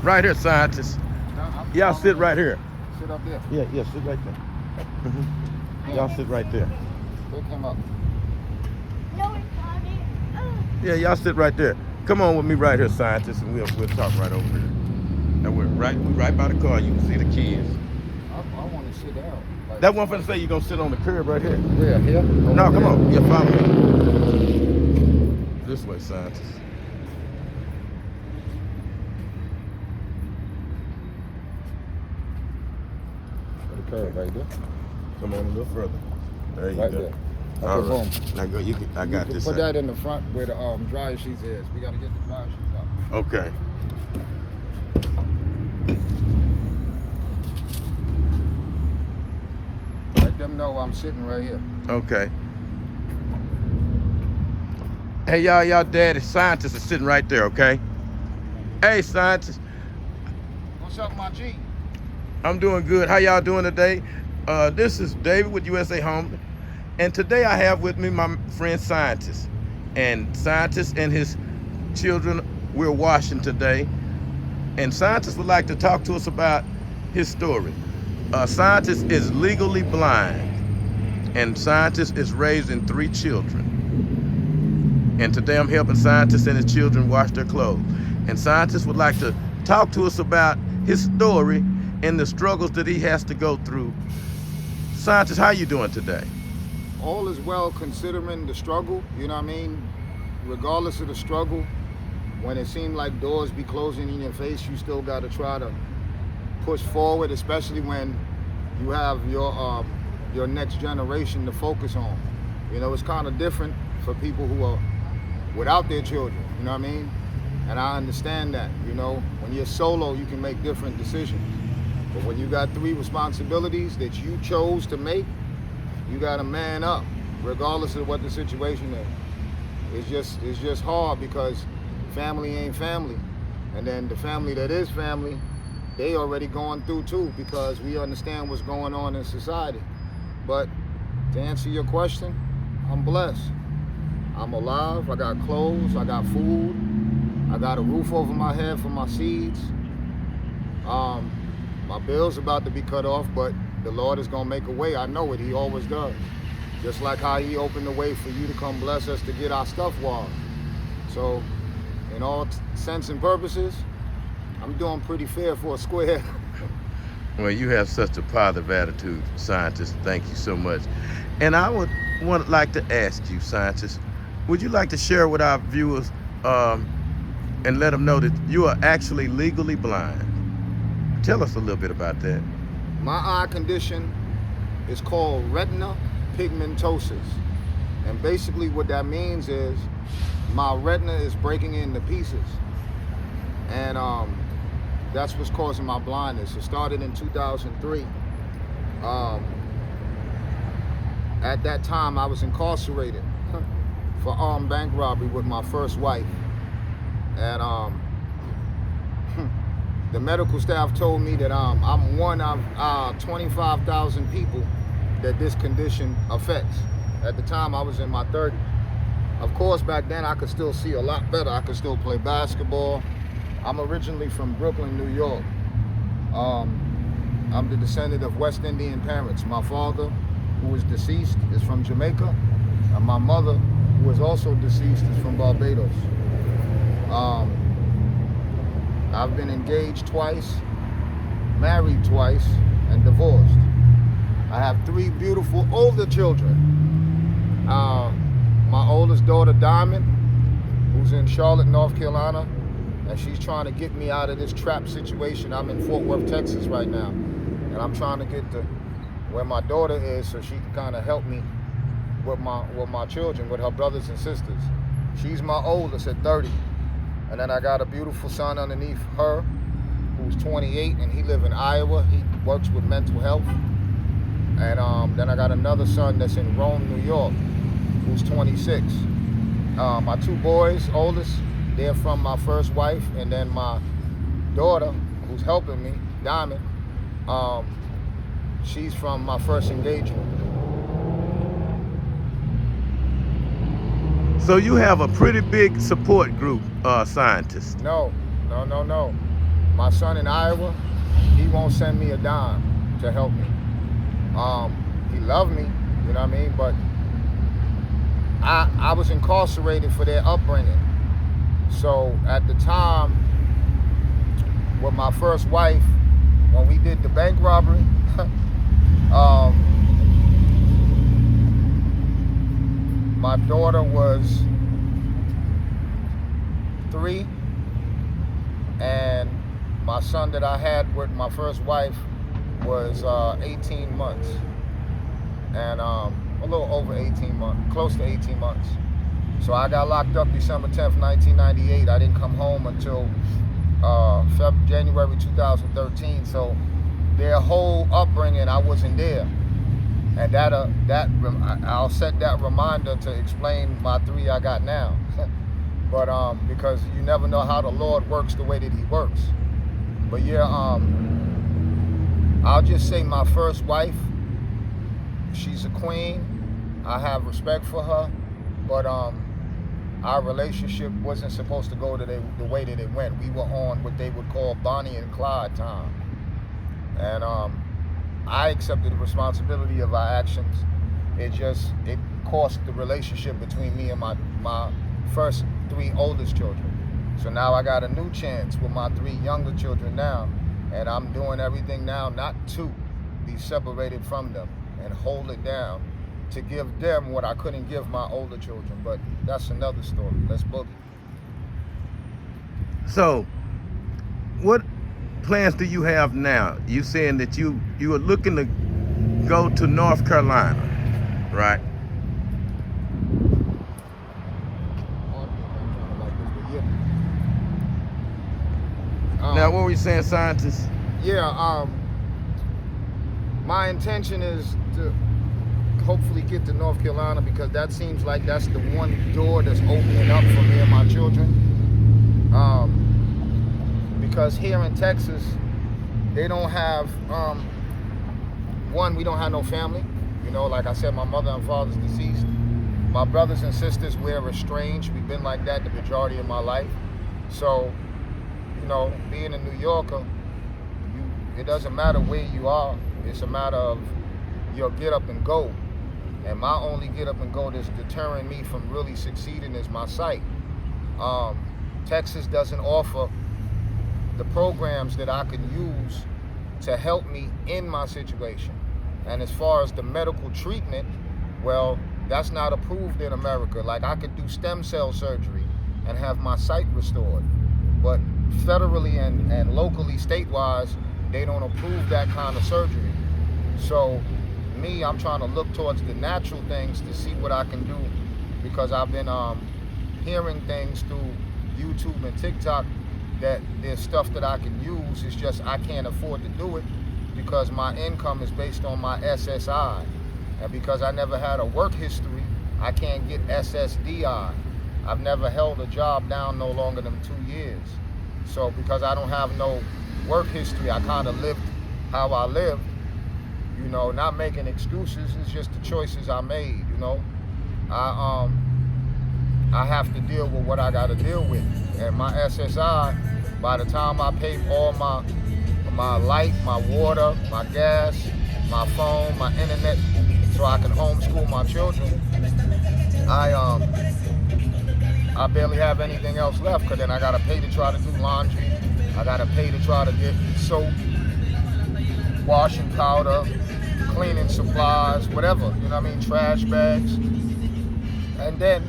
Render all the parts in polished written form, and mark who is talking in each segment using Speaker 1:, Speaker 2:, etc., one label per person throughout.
Speaker 1: Right here, scientist. Y'all sit right here.
Speaker 2: Sit up there.
Speaker 1: Yeah, sit right there. Y'all sit right there.
Speaker 2: Pick him up.
Speaker 3: No, it's not it.
Speaker 1: Yeah, y'all sit right there. Come on with me right here, scientist, and we'll talk right over here. And we right by the car. You can see the kids.
Speaker 2: I want to sit down. Like,
Speaker 1: That one finna say you gonna sit on the curb right here.
Speaker 2: Where? Here?
Speaker 1: No, come on. Yeah, follow me. This way, scientist.
Speaker 2: The curb right there.
Speaker 1: Come on a little further. There you
Speaker 2: Right
Speaker 1: go.
Speaker 2: there.
Speaker 1: All
Speaker 2: Okay,
Speaker 1: right.
Speaker 2: boom.
Speaker 1: Now go. I got this.
Speaker 2: Put that in the front where the dryer sheets is. We gotta get the dryer sheets out.
Speaker 1: Okay.
Speaker 2: Let them know I'm sitting right here.
Speaker 1: Okay. Hey, y'all daddy scientists are sitting right there, okay? Hey, scientists.
Speaker 2: What's up, my G?
Speaker 1: I'm doing good. How y'all doing today? This is David with USA Home. And today I have with me my friend Scientist. And Scientist and his children, we're washing today. And Scientist would like to talk to us about his story. Scientist is legally blind. And Scientist is raising 3 children. And today I'm helping Scientist and his children wash their clothes. And Scientist would like to talk to us about his story and the struggles that he has to go through. Scientist, how you doing today?
Speaker 2: All is well considering the struggle, you know what I mean? Regardless of the struggle, when it seemed like doors be closing in your face, you still got to try to push forward, especially when you have your next generation to focus on. You know, it's kind of different for people who are without their children, you know what I mean? And I understand that, you know, when you're solo, you can make different decisions. But when you got 3 responsibilities that you chose to make, you got to man up, regardless of what the situation is. It's just hard because family ain't family. And then the family that is family, they already going through too, because we understand what's going on in society. But to answer your question, I'm blessed. I'm alive, I got clothes, I got food, I got a roof over my head for my seeds. My bill's about to be cut off, but the Lord is gonna make a way. I know it, He always does. Just like how He opened the way for you to come bless us to get our stuff washed. So, in all sense and purposes, I'm doing pretty fair for a square.
Speaker 1: Well, you have such a positive attitude, Scientist. Thank you so much. And I would like to ask you, Scientist, would you like to share with our viewers and let them know that you are actually legally blind? Tell us a little bit about that.
Speaker 2: My eye condition is called retina pigmentosis. And basically what that means is my retina is breaking into pieces. And that's what's causing my blindness. It started in 2003. At that time, I was incarcerated for armed bank robbery with my first wife. And the medical staff told me that I'm one of 25,000 people that this condition affects. At the time, I was in my 30s. Of course, back then, I could still see a lot better. I could still play basketball. I'm originally from Brooklyn, New York. I'm the descendant of West Indian parents. My father, who is deceased, is from Jamaica. And my mother, who is also deceased, is from Barbados. I've been engaged twice, married twice, and divorced. I have 3 beautiful older children. My oldest daughter, Diamond, who's in Charlotte, North Carolina, and she's trying to get me out of this trap situation. I'm in Fort Worth, Texas right now, and I'm trying to get to where my daughter is so she can kind of help me with my children, with her brothers and sisters. She's my oldest at 30. And then I got a beautiful son underneath her, who's 28, and he lives in Iowa. He works with mental health. And then I got another son that's in Rome, New York, who's 26. My 2 boys, oldest, they're from my first wife, and then my daughter, who's helping me, Diamond, she's from my first engagement.
Speaker 1: So you have a pretty big support group, Scientist.
Speaker 2: No. My son in Iowa, he won't send me a dime to help me. He loved me, you know what I mean? But I was incarcerated for their upbringing. So at the time, with my first wife, when we did the bank robbery, my daughter was 3, and my son that I had with my first wife was 18 months, and a little over 18 months, close to 18 months. So I got locked up December 10th, 1998. I didn't come home until January 2013. So their whole upbringing, I wasn't there. And I'll set that reminder to explain my 3 I got now. But because you never know how the Lord works the way that he works. But yeah, I'll just say my first wife, she's a queen. I have respect for her, but our relationship wasn't supposed to go the way that it went. We were on what they would call Bonnie and Clyde time. And I accepted the responsibility of our actions. It cost the relationship between me and my first 3 oldest children. So now I got a new chance with my 3 younger children now, and I'm doing everything now not to be separated from them and hold it down to give them what I couldn't give my older children. But that's another story. Let's boogie.
Speaker 1: So, what plans do you have now? You saying that you are looking to go to North Carolina, right? Now, what were you saying, scientists?
Speaker 2: Yeah, my intention is to hopefully get to North Carolina, because that seems like that's the one door that's opening up for me and my children. Because here in Texas, they don't have, we don't have no family. You know, like I said, my mother and father's deceased. My brothers and sisters, we're estranged. We've been like that the majority of my life. So, you know, being a New Yorker, it doesn't matter where you are. It's a matter of your get up and go. And my only get up and go that's deterring me from really succeeding is my sight. Texas doesn't offer the programs that I can use to help me in my situation. And as far as the medical treatment, well, that's not approved in America. Like, I could do stem cell surgery and have my sight restored. But federally and locally, state-wise, they don't approve that kind of surgery. So me, I'm trying to look towards the natural things to see what I can do, because I've been hearing things through YouTube and TikTok that there's stuff that I can use. It's just I can't afford to do it because my income is based on my SSI. And because I never had a work history, I can't get SSDI. I've never held a job down no longer than 2 years. So because I don't have no work history, I kind of lived how I lived. You know, not making excuses, it's just the choices I made, you know. I have to deal with what I gotta deal with. And my SSI, by the time I pay all my light, my water, my gas, my phone, my internet, so I can homeschool my children, I barely have anything else left, because then I gotta pay to try to do laundry, I gotta pay to try to get soap, washing powder, cleaning supplies, whatever, you know what I mean, trash bags. And then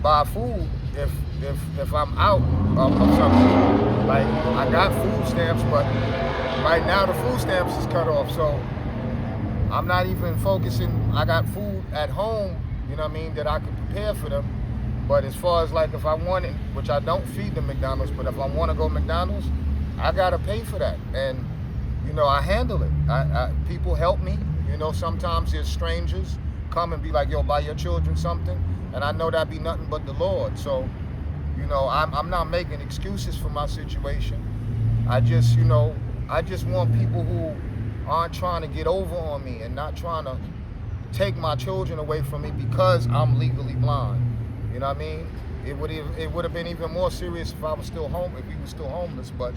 Speaker 2: buy food if I'm out of something. Like, I got food stamps, but right now the food stamps is cut off, so I'm not even focusing. I got food at home, you know what I mean, that I can prepare for them. But as far as like if I want it, which I don't feed them McDonald's, but if I want to go McDonald's, I gotta pay for that. And you know, I handle it. People help me. You know, sometimes there's strangers come and be like, yo, buy your children something. And I know that be nothing but the Lord. So, you know, I'm not making excuses for my situation. I just, you know, I just want people who aren't trying to get over on me and not trying to take my children away from me because I'm legally blind. You know what I mean? It would have been even more serious if I was still home, if we were still homeless. But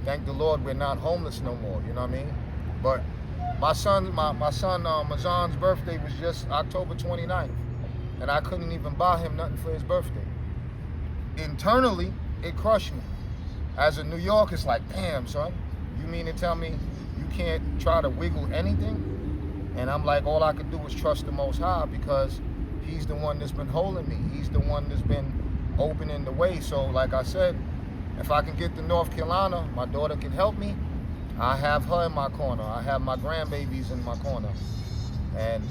Speaker 2: thank the Lord we're not homeless no more, you know what I mean? But my son Mazan's birthday was just October 29th, and I couldn't even buy him nothing for his birthday. Internally, it crushed me. As a New Yorker, it's like, damn, son, you mean to tell me you can't try to wiggle anything? And I'm like, all I could do is trust the Most High, because he's the one that's been holding me. He's the one that's been opening the way. So like I said, if I can get to North Carolina, my daughter can help me. I have her in my corner. I have my grandbabies in my corner. And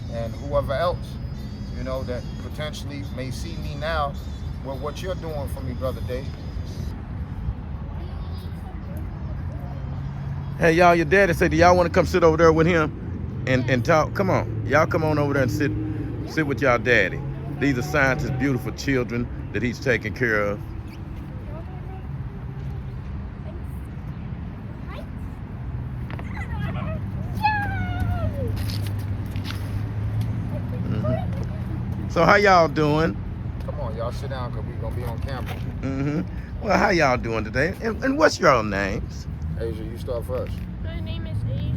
Speaker 2: whoever else, you know, that potentially may see me now with what you're doing for me, Brother Dave.
Speaker 1: Hey, y'all, your daddy said, do y'all want to come sit over there with him and talk? Come on. Y'all come on over there and sit with y'all daddy. These are Scientist's beautiful children that he's taking care of. So how y'all doing?
Speaker 2: Come on, y'all sit down, because we're going to be on camera.
Speaker 1: Well, how y'all doing today? And what's your names?
Speaker 2: Asia, you start first.
Speaker 3: My name is Asia.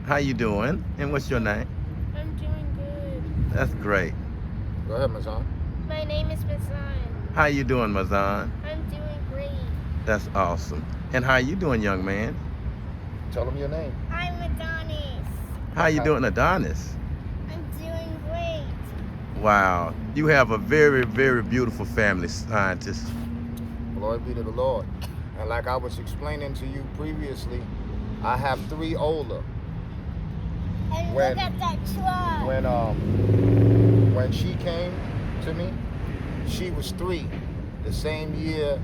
Speaker 1: How you doing? And what's your name?
Speaker 3: I'm doing good.
Speaker 1: That's great.
Speaker 2: Go ahead, Mazan.
Speaker 3: My name is Basan.
Speaker 1: How you doing, Mazan?
Speaker 3: I'm doing great.
Speaker 1: That's awesome. And how you doing, young man?
Speaker 2: Tell them your name.
Speaker 3: I'm Adonis.
Speaker 1: How you doing, Adonis?
Speaker 3: I'm doing great.
Speaker 1: Wow. You have a very, very beautiful family, Scientist.
Speaker 2: Glory be to the Lord. And like I was explaining to you previously, I have 3 older.
Speaker 3: And
Speaker 2: When-
Speaker 3: look at that truck.
Speaker 2: When she came to me, she was 3, the same year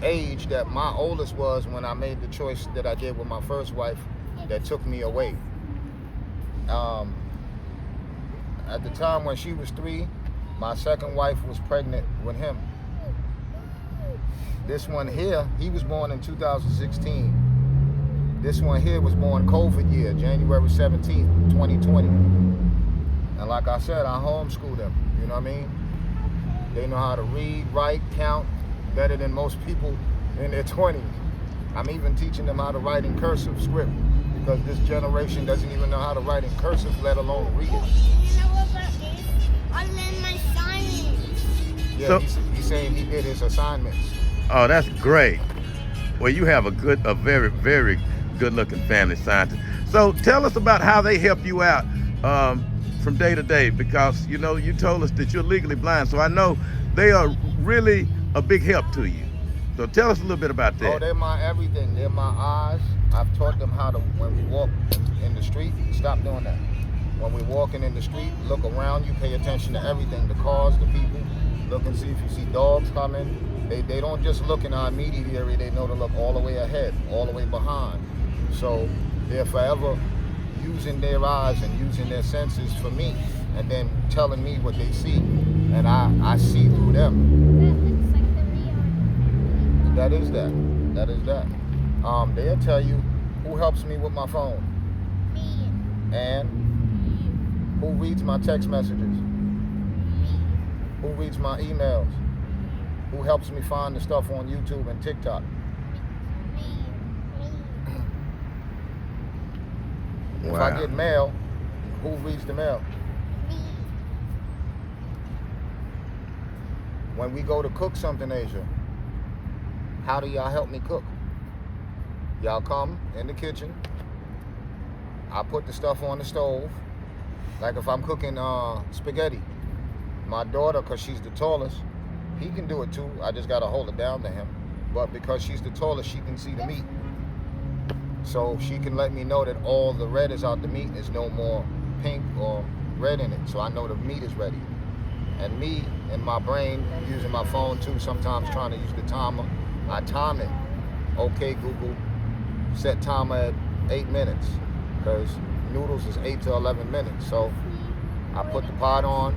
Speaker 2: age that my oldest was when I made the choice that I did with my first wife that took me away. At the time when she was 3, my second wife was pregnant with him. This one here, he was born in 2016. This one here was born COVID year, January 17th, 2020. And like I said, I homeschooled them, you know what I mean? They know how to read, write, count better than most people in their 20s. I'm even teaching them how to write in cursive script, because this generation doesn't even know how to write in cursive, let alone read it.
Speaker 3: You know what about this? I learned my science.
Speaker 2: Yeah,
Speaker 1: So-
Speaker 2: he's saying he did his assignments.
Speaker 1: Oh, that's great. Well, you have a very, very good-looking family, Scientist. So tell us about how they help you out from day to day, because, you know, you told us that you're legally blind. So I know they are really a big help to you. So tell us a little bit about that.
Speaker 2: Oh, they're my everything. They're my eyes. I've taught them how to, when we walk in the street, stop doing that. When we're walking in the street, look around you, pay attention to everything, the cars, the people. Look and see if you see dogs coming. They don't just look in our immediate area, they know to look all the way ahead, all the way behind. So they're forever using their eyes and using their senses for me, and then telling me what they see, and I see through them.
Speaker 3: That looks like the real.
Speaker 2: That is that. They'll tell you who helps me with my phone,
Speaker 3: Me.
Speaker 2: and who reads my text messages, who reads my emails, who helps me find the stuff on YouTube and TikTok. If I get mail, who reads the mail? When we go to cook something, Asia, how do y'all help me cook? Y'all come in the kitchen, I put the stuff on the stove. Like if I'm cooking spaghetti, my daughter, because she's the tallest, he can do it too. I just got to hold it down to him. But because she's the tallest, she can see the meat. So she can let me know that all the red is out the meat. There's no more pink or red in it. So I know the meat is ready. And me, in my brain, using my phone too, sometimes trying to use the timer, I time it. Okay, Google, set timer at 8 minutes, because noodles is 8 to 11 minutes. So I put the pot on,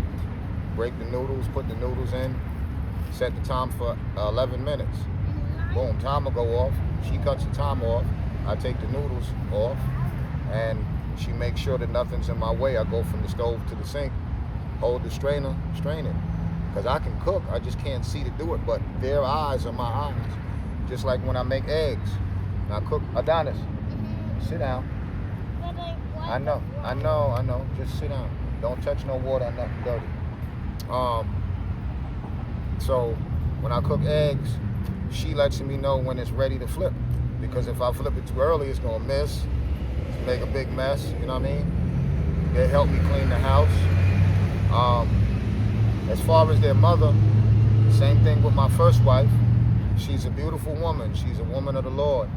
Speaker 2: break the noodles, put the noodles in, set the time for 11 minutes. Boom, timer go off. She cuts the timer off. I take the noodles off, and she makes sure that nothing's in my way. I go from the stove to the sink, hold the strainer, strain it. Because I can cook, I just can't see to do it, but their eyes are my eyes. Just like when I make eggs. When I cook, Adonis, sit down.
Speaker 3: But
Speaker 2: I know. Just sit down. Don't touch no water or nothing dirty. So when I cook eggs, she lets me know when it's ready to flip. Because if I flip it too early, it's gonna miss, make a big mess, you know what I mean? They help me clean the house. As far as their mother, same thing with my first wife. She's a beautiful woman. She's a woman of the Lord.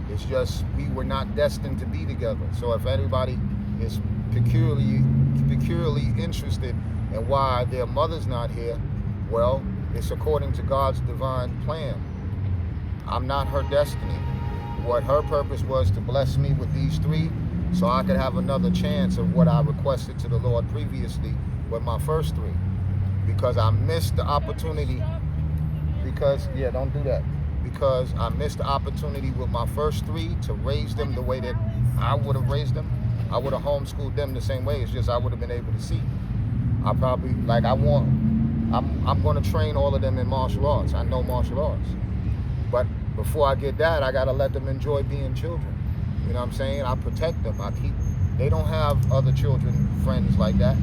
Speaker 2: It's just we were not destined to be together. So if anybody is peculiarly interested in why their mother's not here, well, it's according to God's divine plan. I'm not her destiny. What her purpose was to bless me with these three so I could have another chance of what I requested to the Lord previously with my first three. Because I missed the opportunity, because I missed the opportunity with my first three to raise them the way that I would have raised them. I would have homeschooled them the same way. It's just I would have been able to see. I'm going to train all of them in martial arts. I know martial arts. But before I get that, I got to let them enjoy being children. You know what I'm saying? I protect them. They don't have other children, friends like that.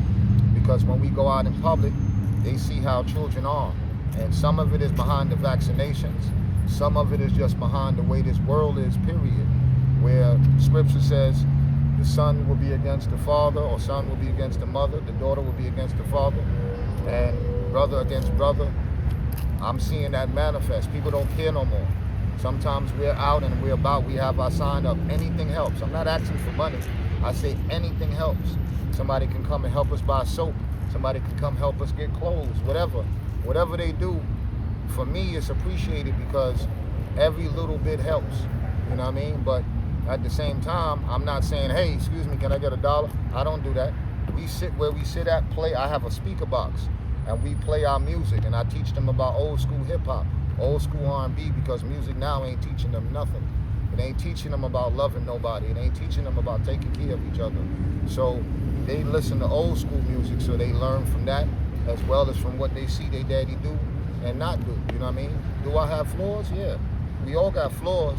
Speaker 2: Because when we go out in public, they see how children are. And some of it is behind the vaccinations. Some of it is just behind the way this world is, period. Where scripture says the son will be against the father, or son will be against the mother, the daughter will be against the father, and brother against brother. I'm seeing that manifest. People don't care no more. Sometimes we're out and we're about, we have our sign up. Anything helps. I'm not asking for money. I say anything helps. Somebody can come and help us buy soap. Somebody can come help us get clothes, whatever. Whatever they do, for me, it's appreciated because every little bit helps. You know what I mean? But at the same time, I'm not saying, hey, excuse me, can I get $1? I don't do that. We sit where we sit at, play. I have a speaker box, and we play our music, and I teach them about old school hip hop, old school R&B, because music now ain't teaching them nothing. It ain't teaching them about loving nobody. It ain't teaching them about taking care of each other. So they listen to old school music, so they learn from that as well as from what they see their daddy do and not do. You know what I mean? Do I have flaws? Yeah. We all got flaws,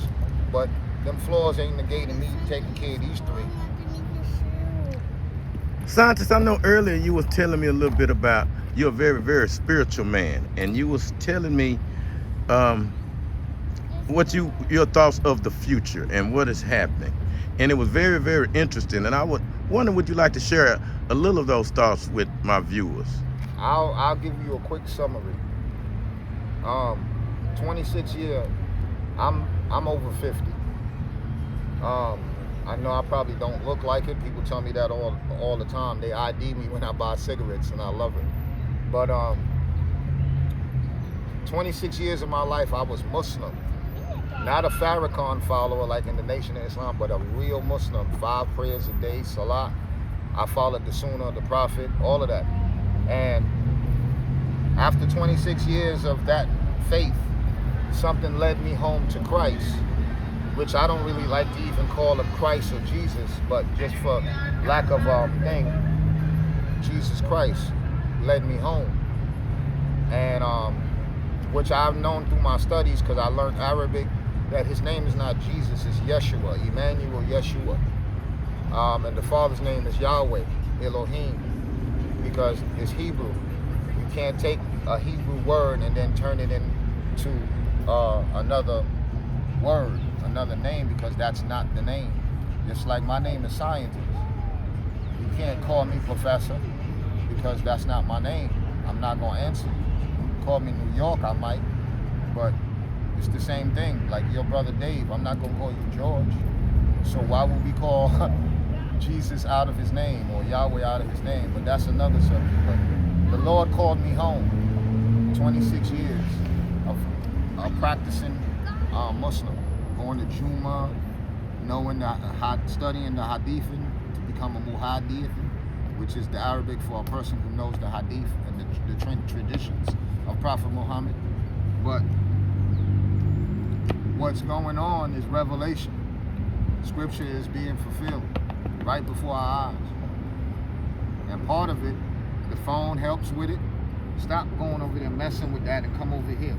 Speaker 2: but them flaws ain't negating me taking care of these three.
Speaker 1: Scientist, I know earlier you was telling me a little bit about you're a very, very spiritual man, and you was telling me your thoughts of the future and what is happening. And it was very, very interesting. And I would wonder, would you like to share a little of those thoughts with my viewers?
Speaker 2: I'll give you a quick summary. 26 years, I'm over 50. I know I probably don't look like it. People tell me that all the time. They ID me when I buy cigarettes, and I love it. But 26 years of my life, I was Muslim. Not a Farrakhan follower like in the Nation of Islam, but a real Muslim. 5 prayers a day, salah. I followed the Sunnah of the Prophet, all of that. And after 26 years of that faith, something led me home to Christ, which I don't really like to even call him Christ or Jesus, but just for lack of a thing, Jesus Christ led me home. And which I've known through my studies, because I learned Arabic, that his name is not Jesus, it's Yeshua, Emmanuel Yeshua. And the Father's name is Yahweh, Elohim, because it's Hebrew. You can't take a Hebrew word and then turn it into another word, another name, because that's not the name. Just like my name is Scientist. You can't call me Professor because that's not my name. I'm not going to answer you. Call me New York, I might, but it's the same thing. Like your brother Dave, I'm not going to call you George. So why would we call Jesus out of his name or Yahweh out of his name? But that's another subject. But the Lord called me home. 26 years of practicing Muslim, going to Juma, studying the Hadith to become a Muhaddith, which is the Arabic for a person who knows the Hadith and the traditions of Prophet Muhammad. But what's going on is revelation. Scripture is being fulfilled right before our eyes. And part of it, the phone helps with it. Stop going over there messing with that and come over here.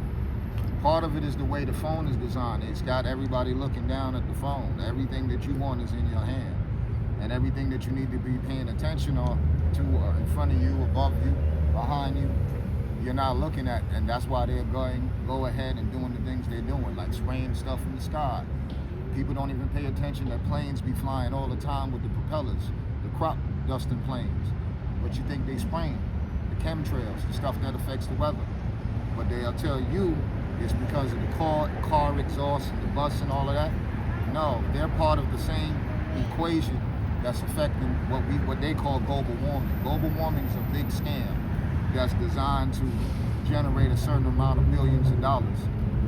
Speaker 2: Part of it is the way the phone is designed. It's got everybody looking down at the phone. Everything that you want is in your hand. And everything that you need to be paying attention on to in front of you, above you, behind you, you're not looking at. And that's why they're go ahead and doing the things they're doing, like spraying stuff in the sky. People don't even pay attention that planes be flying all the time with the propellers, the crop dusting planes. But you think they spraying the chemtrails, the stuff that affects the weather. But they'll tell you it's because of the car exhaust and the bus and all of that. No, they're part of the same equation that's affecting what they call global warming. Global warming is a big scam that's designed to generate a certain amount of millions of dollars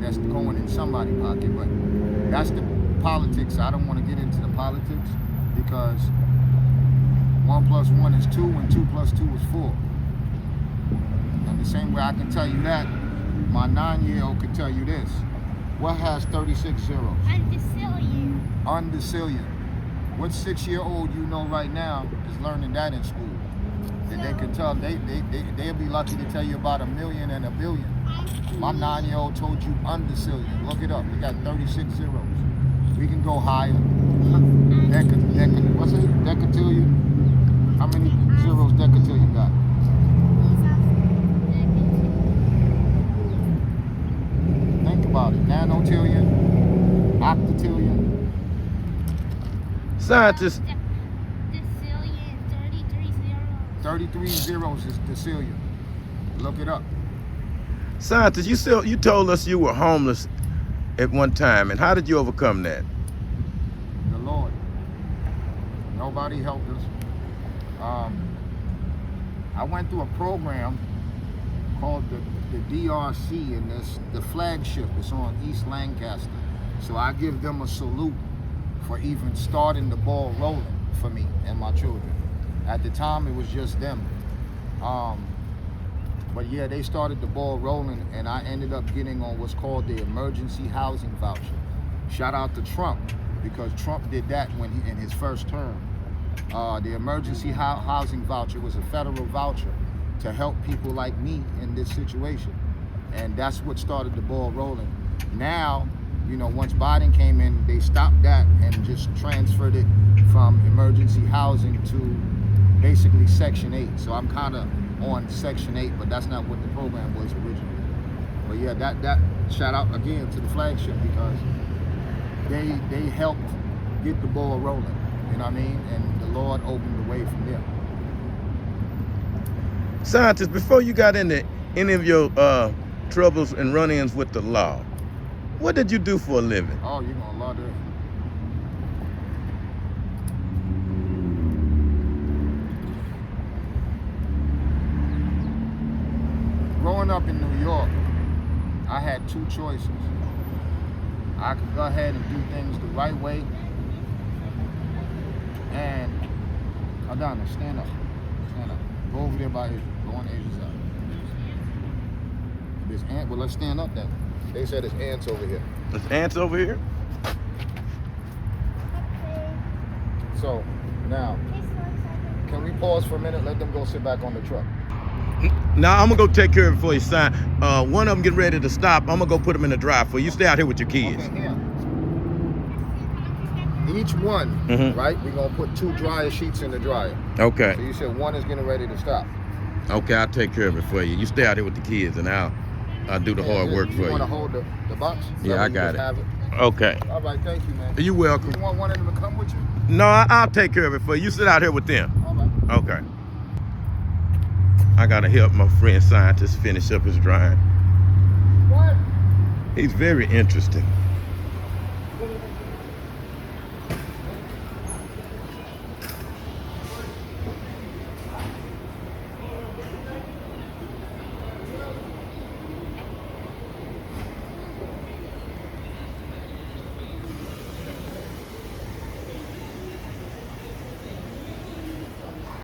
Speaker 2: that's going in somebody's pocket. But that's the politics. I don't want to get into the politics because 1 + 1 is 2 and 2 + 2 is 4. And the same way I can tell you that, my 9-year-old could tell you this. What has 36 zeros?
Speaker 3: Undecillion.
Speaker 2: Undecillion. What 6-year-old you know right now is learning that in school? That they can tell, they'll be lucky to tell you about 1 million and 1 billion. My 9-year-old told you undecillion. Look it up. We got 36 zeros. We can go higher. What's it? Decatillion? How many zeros decatillion got? Think about it. Nanotillion, octatillion.
Speaker 1: Scientists,
Speaker 3: Decillion, 33 zeros.
Speaker 2: 33 zeros is decillion. Look it up.
Speaker 1: scientists, you told us you were homeless at one time, and how did you overcome that?
Speaker 2: The Lord. Nobody helped us. I went through a program called the DRC, and the flagship is on East Lancaster. So I give them a salute for even starting the ball rolling for me and my children. At the time, it was just them. But yeah, they started the ball rolling, and I ended up getting on what's called the emergency housing voucher. Shout out to Trump, because Trump did that when in his first term. The emergency housing voucher was a federal voucher to help people like me in this situation. And that's what started the ball rolling. Now, once Biden came in, they stopped that and just transferred it from emergency housing to basically Section 8. So I'm kind of on Section 8, but that's not what the program was originally. But yeah, that shout out again to the flagship, because they helped get the ball rolling. You know what I mean? And the Lord opened the way from there.
Speaker 1: Scientists, before you got into any of your troubles and run-ins with the law, what did you do for a living?
Speaker 2: Oh, you're gonna love it. Growing up in New York, I had two choices. I could go ahead and do things the right way, and Adana, stand up. Go over there by Asia. Go on Asia's side. There's ant. Well, let's stand up then. They said there's ants over here.
Speaker 1: There's ants over here?
Speaker 2: So now, can we pause for a minute? Let them go sit back on the truck.
Speaker 1: Now I'm gonna go take care of it for you, son. One of them getting ready to stop. I'm gonna go put them in the drive for you. You stay out here with your kids.
Speaker 2: Okay, here. Each one, right? We're gonna put 2 dryer sheets in the dryer.
Speaker 1: Okay.
Speaker 2: So you said one is getting ready to stop.
Speaker 1: Okay, I'll take care of it for you. You stay out here with the kids, and I'll do the hard work for
Speaker 2: You want to
Speaker 1: you.
Speaker 2: hold the box?
Speaker 1: Yeah, I got it. Okay.
Speaker 2: All right, thank you, man.
Speaker 1: You're welcome.
Speaker 2: You want one of them to come with you?
Speaker 1: No, I'll take care of it for you. You sit out here with them.
Speaker 2: All right.
Speaker 1: Okay. I gotta help my friend scientist finish up his drawing.
Speaker 2: What?
Speaker 1: He's very interesting.